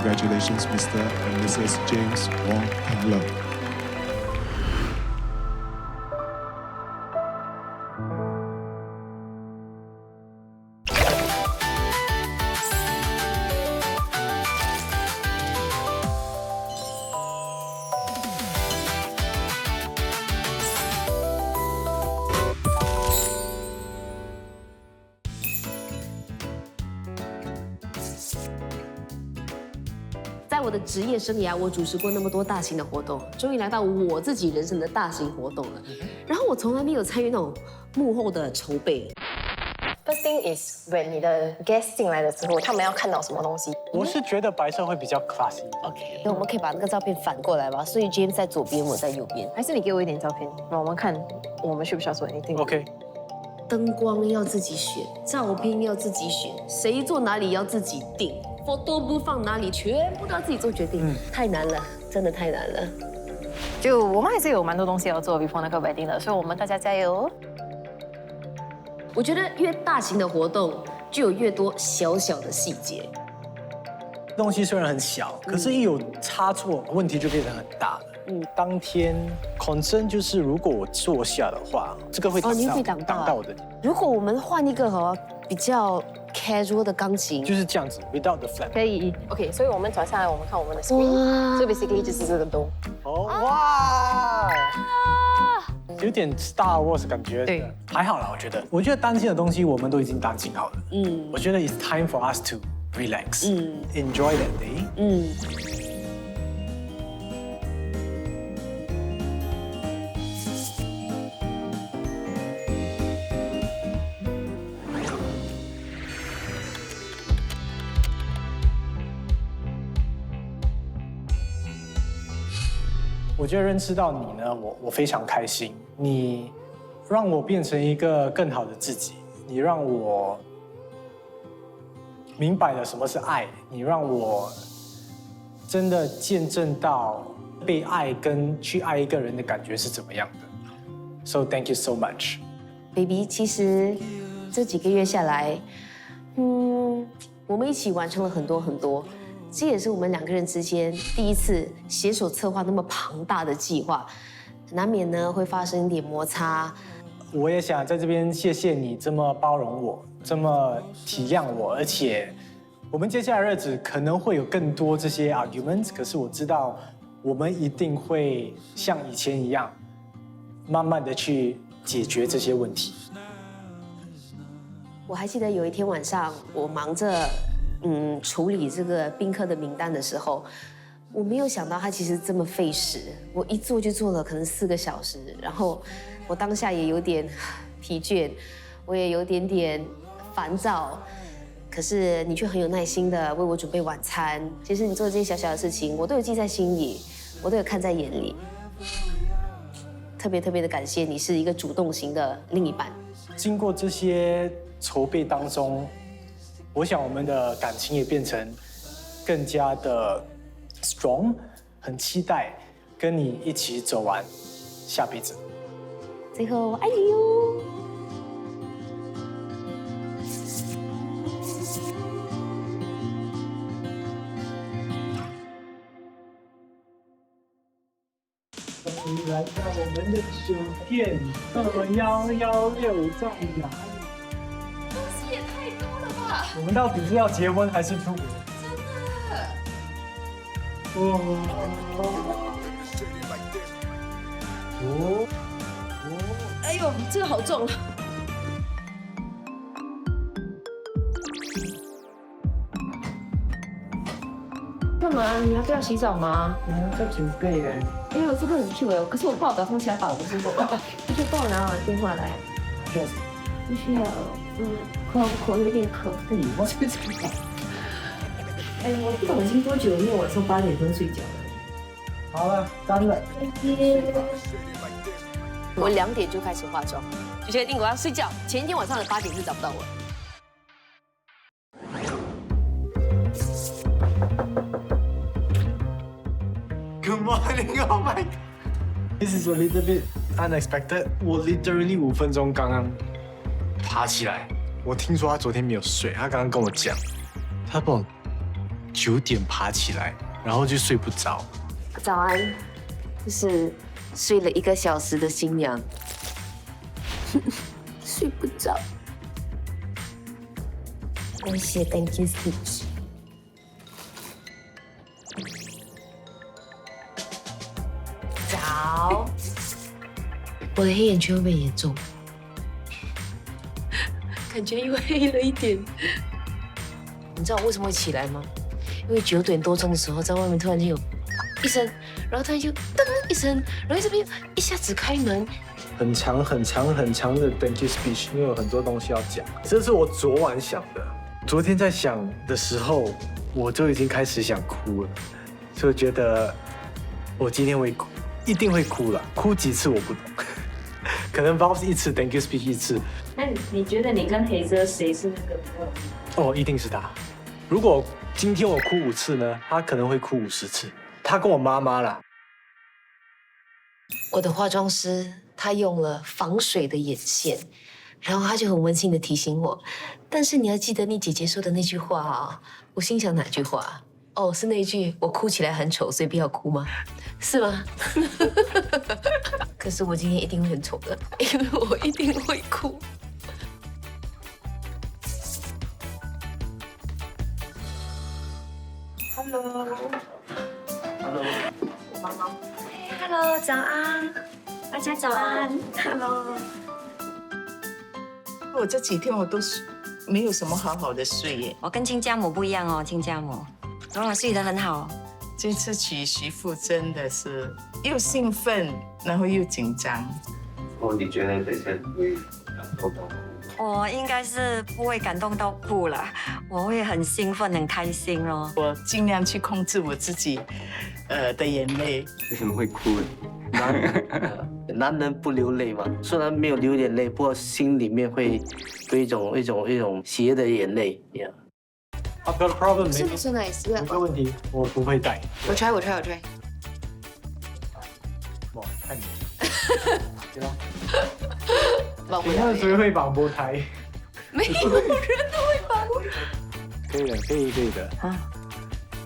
Congratulations, Mr. and Mrs. James Wong Taylor. 在我的职业生涯，我主持过那么多大型的活动，终于来到我自己人生的大型活动了。然后我从来没有参与那种幕后的筹备。First thing is when 你的 guest 进来的时候，他们要看到什么东西？我是觉得白色会比较 classy。OK， 那我们可以把那个照片反过来吧，所以 James 在左边，我在右边。还是你给我一点照片，让我们看我们需不需要做 anything？ OK。灯光要自己选，照片要自己选，谁坐哪里要自己定。photo booth 放哪里，全部都要自己做决定，太难了，真的太难了。就我们还是有蛮多东西要做 before 那个 wedding 的，所以我们大家加油。我觉得越大型的活动，就有越多小小的细节。东西虽然很小，可是一有差错，问题就变成很大了。当天 concern 就是如果我坐下的话，这个会你会挡到我的。如果我们换一个比较 casual 的钢琴，就是这样子 without the flap。可以 ，OK， 所以我们转下来，我们看我们的 screen， 所以 basically 就是这个灯。哦哇！有点 Star Wars 感觉。对，还好啦，我觉得。我觉得担心的东西我们都已经担心好了。我觉得 it's time for us to relax。Enjoy that day。我觉得认识到你呢，我非常开心。你让我变成一个更好的自己，你让我明白了什么是爱，你让我真的见证到被爱跟去爱一个人的感觉是怎么样的。So thank you so much, baby。其实这几个月下来，我们一起完成了很多很多。这也是我们两个人之间第一次携手策划那么庞大的计划，难免呢会发生一点摩擦。我也想在这边谢谢你这么包容我，这么体谅我，而且我们接下来的日子可能会有更多这些 arguments， 可是我知道我们一定会像以前一样，慢慢的去解决这些问题。我还记得有一天晚上，我忙着处理这个宾客的名单的时候，我没有想到他其实这么费时。我一坐就坐了可能4个小时，然后我当下也有点疲倦，我也有点烦躁。可是你却很有耐心的为我准备晚餐。其实你做的这些小小的事情，我都有记在心里，我都有看在眼里。特别的感谢你是一个主动型的另一半。经过这些筹备当中，我想我们的感情也变成更加的 strong， 很期待跟你一起走完下辈子。最后，我爱你哟。来到我们的酒店2116在哪里？东西也太多了吧！我们到底是要结婚还是出国？真的。哎呦，这个好重啊！干嘛？你要不要洗澡吗？我们在准备耶。哎呦，这个很 Q 哎，可是我不好早上起来把我的工作办。你就帮我拿我的电话来。不需要，口有点渴。我是这样。哎，我不懂已经多久没有晚上8点钟睡觉了。好了，干了。我2点就开始化妆，就确定我要睡觉。前一天晚上的8点就找不到我。Good morning, oh my god. This is a little bit unexpected. 我 literally 5分钟刚刚爬起来。我听说他昨天没有睡，他刚刚跟我讲，他帮我9点爬起来，然后就睡不着。早安，就是睡了1个小时的新娘，睡不着。我写 Thank you speech。早，我的黑眼圈会不会严重？感觉又黑了一点。你知道我为什么会起来吗？因为9点多钟的时候，在外面突然间有一声，然后突然就噔一声，然后这边一下子开门。很长很长很长的 Thank you speech， 因为有很多东西要讲。这是我昨晚想的，昨天在想的时候，我就已经开始想哭了，所以我觉得我今天会哭，一定会哭了。哭几次我不懂，可能 Vows 1次 Thank you speech 1次。那你觉得你跟黑泽谁是那个？哦，一定是他。如果今天我哭5次呢，他可能会哭50次。他跟我妈妈啦。我的化妆师他用了防水的眼线，然后他就很温馨的提醒我，但是你要记得你姐姐说的那句话啊。我心想哪句话？哦，是那句我哭起来很丑，所以不要哭吗？是吗？可是我今天一定会很丑的，因为我一定会哭。Hello， 早安，大家早安。Hello。我这几天我都没有什么好好的睡耶。我跟亲家母不一样哦，亲家母，然后我睡得很好。这次娶媳妇真的是又兴奋，然后又紧张。哦，你觉得等一下会感动到？我应该是不会感动到哭了，我会很兴奋、很开心哦。我尽量去控制我自己，的眼泪。为什么会哭？男人不流泪嘛，虽然没有流眼泪，不过心里面会有一种喜悦的眼泪。I've got a problem。是不是呢？是有个问题，我不会带。我 try。哇，看你。对吧？往回你看谁会绑波台？没有人会绑。可以的，可以的。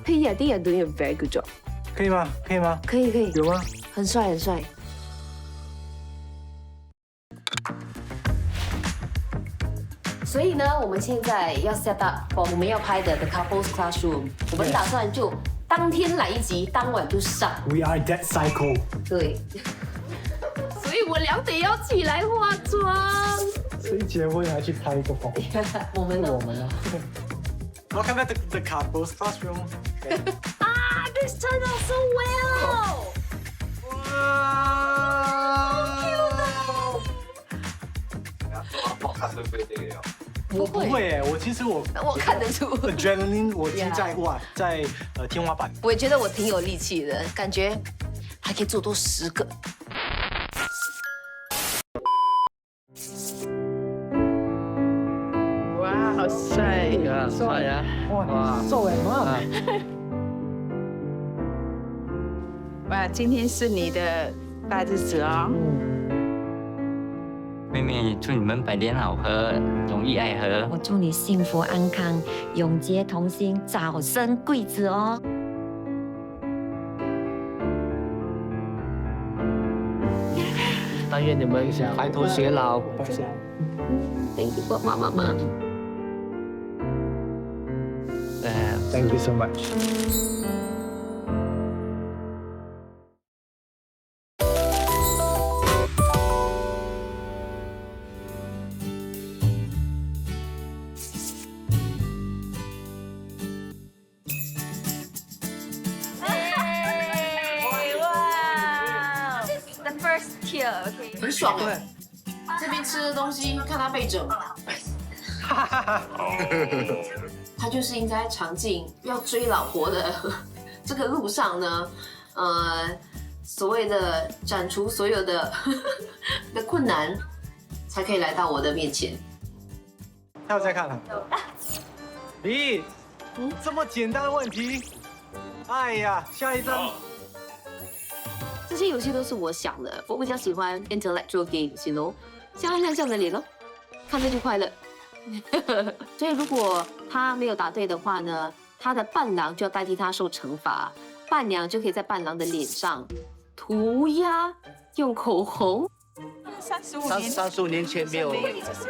可以啊，they are doing a very good job。可以吗？可以吗？可以。有吗？很帅很帅。所以呢，我们现在要 set up 我们要拍的 The Couples Classroom， 我们打算就当天来一集，当晚就上。We are that cycle。对。所以我2点要起来化妆。所以结婚还去拍一个风。我们呢？我们呢？Welcome back to the Couples Classroom。啊 ，this turned out so well。看会不会这个呀？我不会耶，我其实我看得出 adrenaline 我已经在哇，在天花板。我也觉得我挺有力气的，感觉还可以做多10个。哇，好帅呀！帅呀！哇，瘦哎妈！哇，今天是你的大日子哦。妹妹，祝你们百年好合，永浴爱河。我祝你幸福安康，永结同心，早生贵子哦。但愿你们白头偕老。Thank you， 妈妈。Thank you so much。很爽哎！这边吃的东西，看他背着，他就是应该尝尽要追老婆的这个路上呢，所谓的斩除所有的的困难，才可以来到我的面前。还有在看了？咦，这么简单的问题，哎呀，下一张。这些游戏都是我想的，我比较喜欢 intellectual games， you know， 像他这样的脸咯，看着就快乐。所以如果他没有答对的话呢，他的伴郎就要代替他受惩罚，伴娘就可以在伴郎的脸上涂鸦，用口红。35年前没有，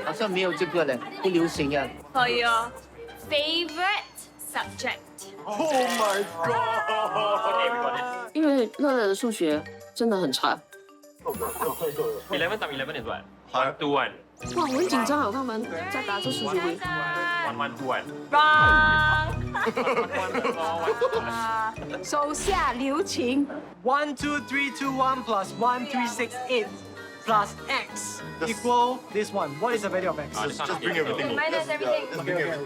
好像没有这个嘞，不流行啊。係啊 ，favorite subject。因为乐乐的数学真的很差。 11 tambah 11 is what? 1 to 1. 哇，我很紧张啊！我看他们在打这数学题。 1 to 1. 手下留情。 1 2 3 2 1 plus 1 3 6 8 plus x equal this one. What is the value of x? Just bring everything. Minus everything。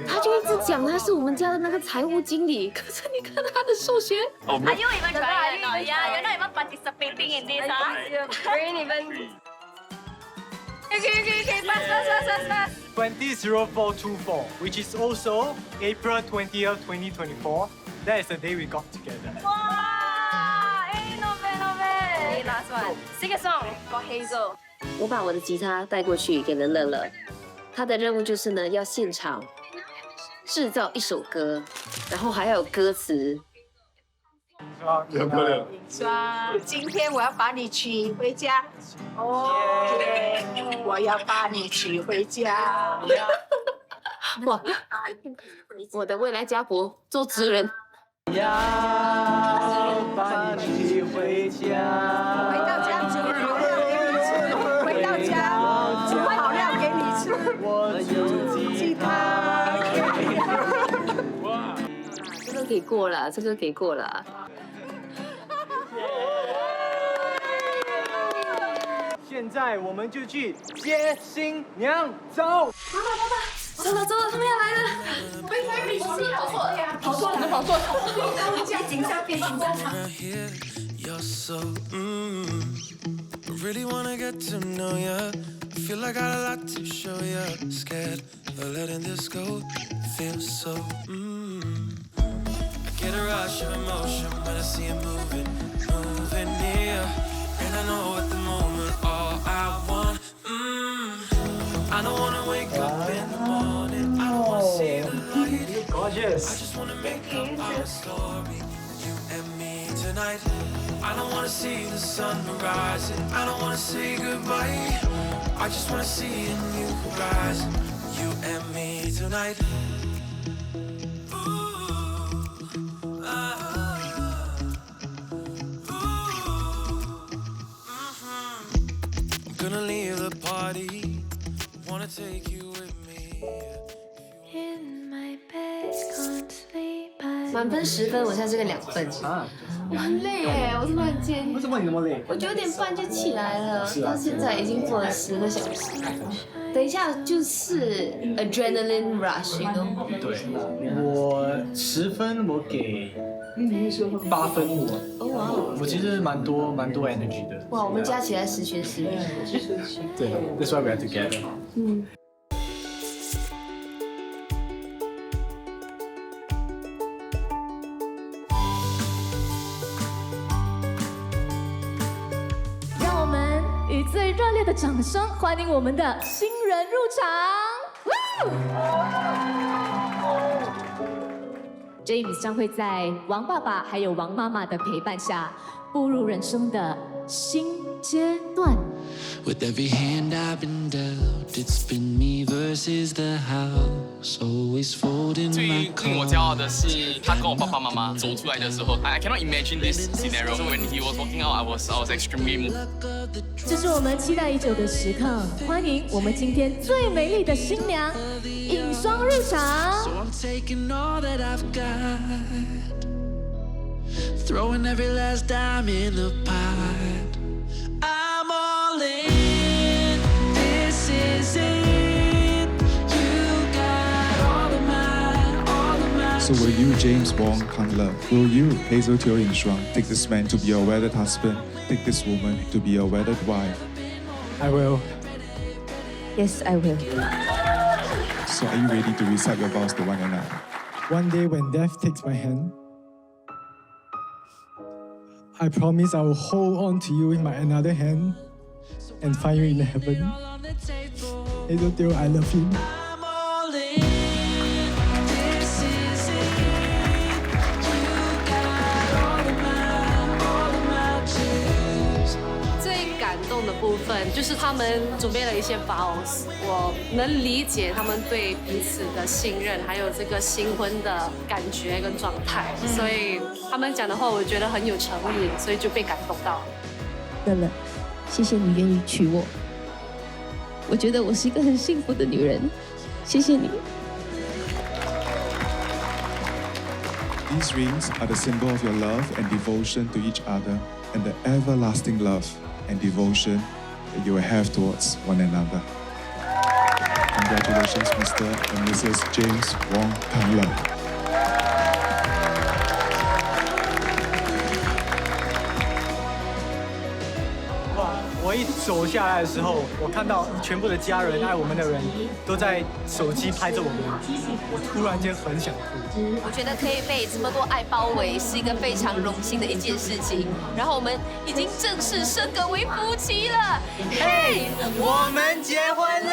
他就一直讲他是我们家的那个财务经理，可是你看他的数学， Oh, Are you even trying? Yeah, you're not even participating in this, huh? Brain even. Okay, fast. 200424, which is also April 20th, 2024. That is the day we got together. Wow, hey, not bad. Okay, last one. Sing a song for Hazel. 我把我的吉他带过去给了乐乐，他的任务就是呢要现场制造一首歌，然后还要有歌词。说今天我要把你娶回家。哦，我要把你娶回家。哇，我的未来家婆做词人。要把你娶回家。回到家煮好料给你吃，回到家煮好料给你吃。我有吉他。这个给过了，这个给过了。现在我们就去接新娘，走。走了，他们要来了。跑错了。变紧张。 You're so, I really wanna get to know ya. Feel like I got a lot to show ya. Scared of letting this go. Feel so, I get a rush of emotion when I see you moving near. And I know at the moment all I want, I don't wanna wake up in the morning. I don't wanna see the light. Gorgeous. I just wanna make up our story. You and me tonight. I don't wanna see the sun rising. I don't wanna say goodbye. I just wanna see a new horizon. You and me tonight. Ooh, I'm gonna leave the party. Wanna take you with me. In my bed, can't sleep. 满分10分，我现在是个2分。我很累耶，我突然间。为什么你那么累？我9点半就起来了，到现在已经过了10个小时。等一下就是 adrenaline rush，you know？ 对，我10分，我给8分。哦哇，我其实蛮多 energy 的。哇，我们加起来10全10美。对 ，That's why we are together。让我们以最热烈的掌声欢迎我们的新人入场。James 将会在王爸爸还有王妈妈的陪伴下，步入人生的新阶段。With every hand I've been dealt, it's been me versus the house, always folding 最 my 令我骄傲的是，他跟我爸爸妈妈走出来的时候 I cannot imagine this scenario. When he was walking out, I was extremely moved. 这是我们期待已久的时刻，欢迎我们今天最美丽的新娘尹双入场。 So I'm taking all that I've got, throwing every last dime in the pot. I'm all in, this is it. You got all of mine. So will you, James Wong Kang Le, will you, Hazel Teo Yin Shuang, take this man to be your wedded husband, take this woman to be your wedded wife? I will. Yes, I will. So are you ready to recite your vows to one another? One day when death takes my hand, I promise I will hold on to you in my another hand and find you in heaven. Hazel Teo, I love you. I'm all in, this is it. 分，就是他们准备了一些 vows，我能理解他们对彼此的信任，还有这个新婚的感觉跟状态，所以他们讲的话我觉得很有诚意，所以就被感动到了。乐乐，谢谢你愿意娶我，我觉得我是一个很幸福的女人，谢谢你。These rings are the symbol of your love and devotion to each other and the everlasting love and devotion that you will have towards one another. Congratulations, Mr. and Mrs. James Wong Kang Le. 我一走下来的时候，我看到全部的家人、爱我们的人都在手机拍着我们，我突然间很想哭。我觉得可以被这么多爱包围，是一个非常荣幸的一件事情。然后我们已经正式升格为夫妻了，嘿，我们结婚了！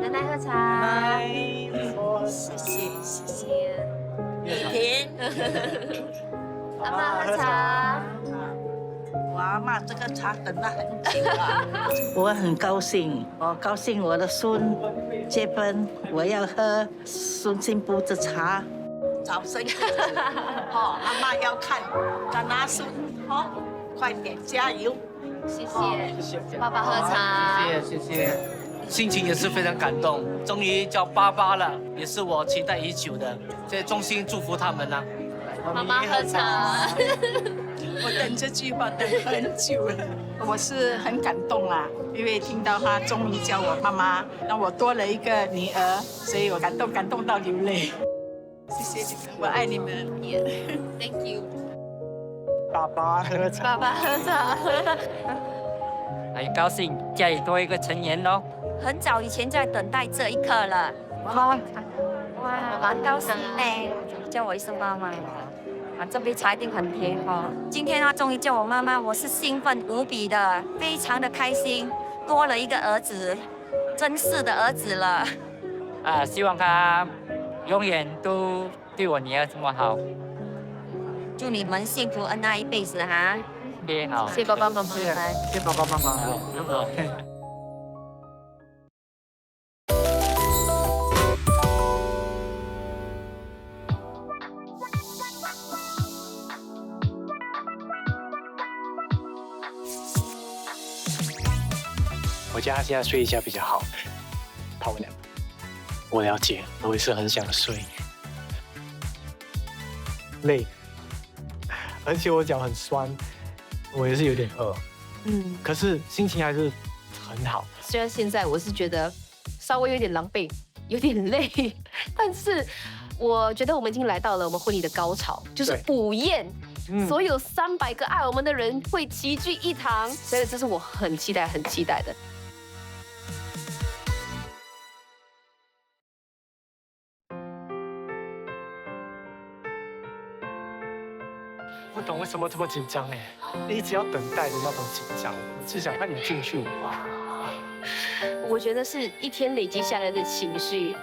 奶奶喝茶。谢谢谢谢。婷，阿妈喝茶。我阿妈这个茶等了很久了，我很高兴，我高兴我的孙结婚，我要喝孙新布的茶，早生贵子。哦，阿妈要看拿孙，哦，快点加油！谢谢，爸爸喝茶。谢谢。心情也是非常感动，终于叫爸爸了，也是我期待已久的。所以衷心祝福他们呢。妈妈喝茶。我等这句话等很久了，我是很感动啦，因为听到他终于叫我妈妈，让我多了一个女儿，所以我感动到流泪。谢谢你们，我爱你们。Thank you。爸爸喝茶。爸爸喝茶。很高兴家里多一个成员咯。很早以前在等待这一刻了。哇，蛮高兴呢，叫我一声妈妈。这杯茶一定很甜哦。今天他终于叫我妈妈，我是兴奋无比的，非常的开心，多了一个儿子，真是的儿子了。希望他永远都对我女儿这么好。祝你们幸福恩爱一辈子哈。好，谢谢爸爸妈妈，谢谢爸爸妈妈。好。我家现在睡一下比较好，泡个凉。我了解，我也是很想睡，累，而且我脚很酸，我也是有点饿。可是心情还是很好。虽然现在我是觉得稍微有点狼狈，有点累，但是我觉得我们已经来到了我们婚礼的高潮，就是午宴。所有300个爱我们的人会齐聚一堂，所以这是我很期待的。不懂为什么这么紧张哎，一直要等待的那种紧张，我只想快点进去。我觉得是一天累积下来的情绪，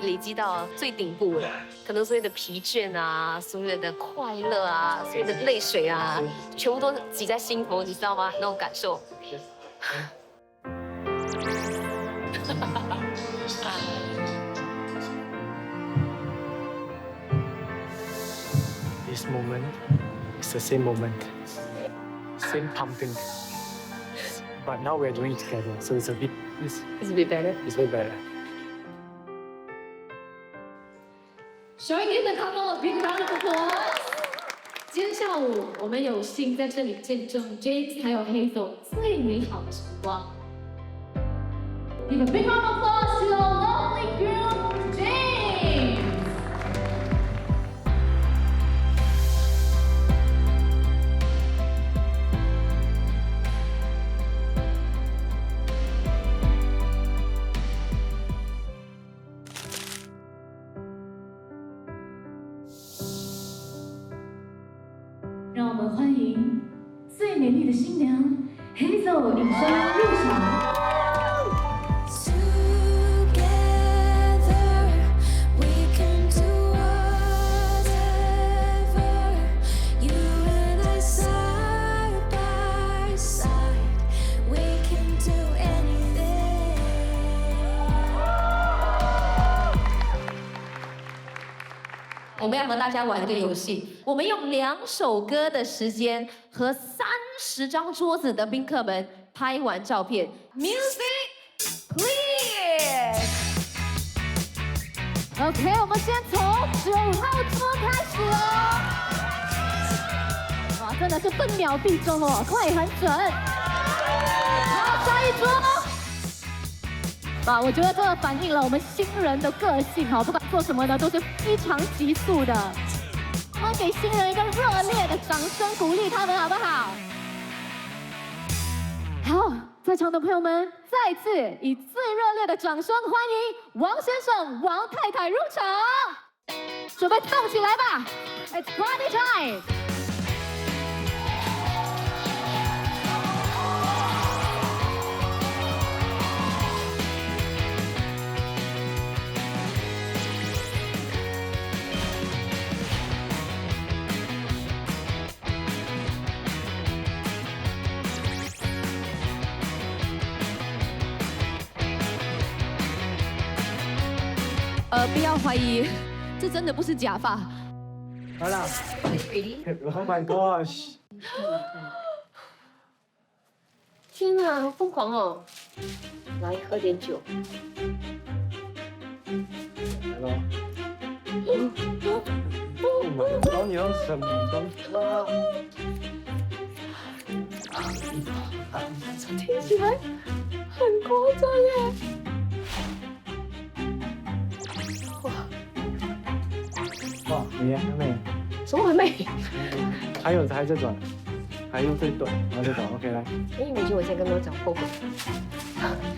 累积到最顶部了，可能所有的疲倦啊，所有的快乐啊，所有的泪水啊，全部都挤在心头，你知道吗？那种感受。This moment is the same moment, same pumping, but now we're doing it together, so it's a bit better. It's way better. Shall we give the couple a big round of applause? 今天下午我们有幸在这里见证 James 还有 Hazel 最美好的时光。Give a big round of applause to our lovely groom, James. 让我们欢迎最美丽的新娘 Hazel 引双入场。我们要和大家玩一个游戏，我们用2首歌的时间和30张桌子的宾客们拍完照片。Music, please. OK， 我们先从9号桌开始哦。哇，真的是分秒必争哦，快很准。好，下一桌。啊，我觉得这个反映了我们新人的个性哈，不管做什么呢，都是非常急速的。我们给新人一个热烈的掌声鼓励他们，好不好？好，在场的朋友们，再次以最热烈的掌声欢迎王先生、王太太入场，准备动起来吧 ！It's party time！不要怀疑，这真的不是假发。好了 ，Oh my gosh！ 天哪，好疯狂哦！来喝点酒。来喽。我们教你用什么方法？听起来很夸张耶！哇，你还没？什么还没？还有这短，还有最短，然后这短 ，OK 来。哎，美君，我现在跟我讲后悔。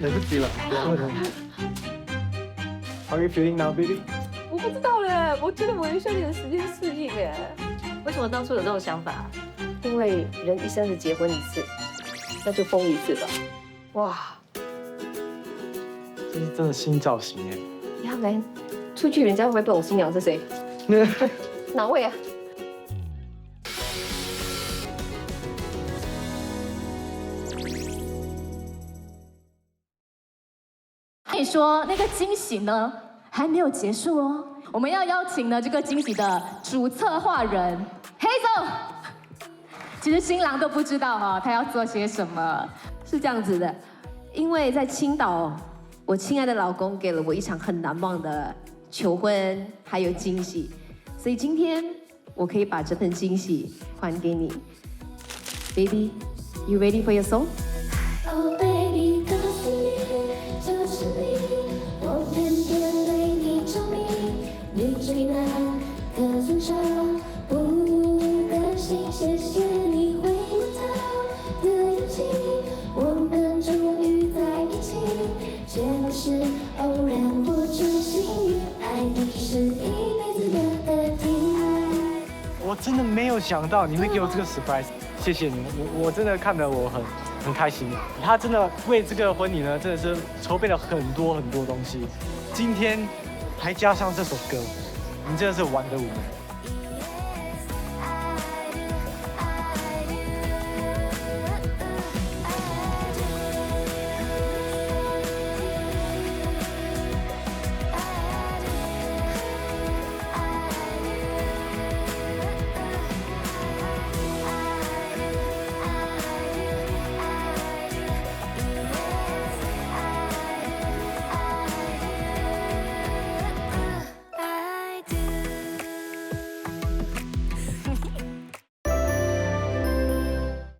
来不及了，为什么 ？How are you feeling now, baby？ 我不知道嘞，我觉得我需要点时间适应哎。为什么当初有这种想法？因为人一生只结婚一次，那就疯一次吧。哇，这是真的新造型耶！呀，man，出去人家会不会不懂新娘是谁？哪位啊？跟你说，那个惊喜呢还没有结束哦。我们要邀请呢这个惊喜的主策划人Hazel。其实新郎都不知道哈，他要做些什么。是这样子的，因为在青岛，我亲爱的老公给了我一场很难忘的求婚，还有惊喜，所以今天我可以把这份惊喜还给你 ，Baby, you ready for your song? Oh baby， 告诉你，就是你，我偏偏对你着迷，你最难的遵守，不甘心，谢谢你回过头的勇气，我们终于在一起，却不是偶然或者幸运，爱你是一辈子的课题。我真的没有想到你会给我这个 surprise， 谢谢你，我真的看得我很开心。他真的为这个婚礼呢，真的是筹备了很多东西，今天还加上这首歌，你真的是玩得我们。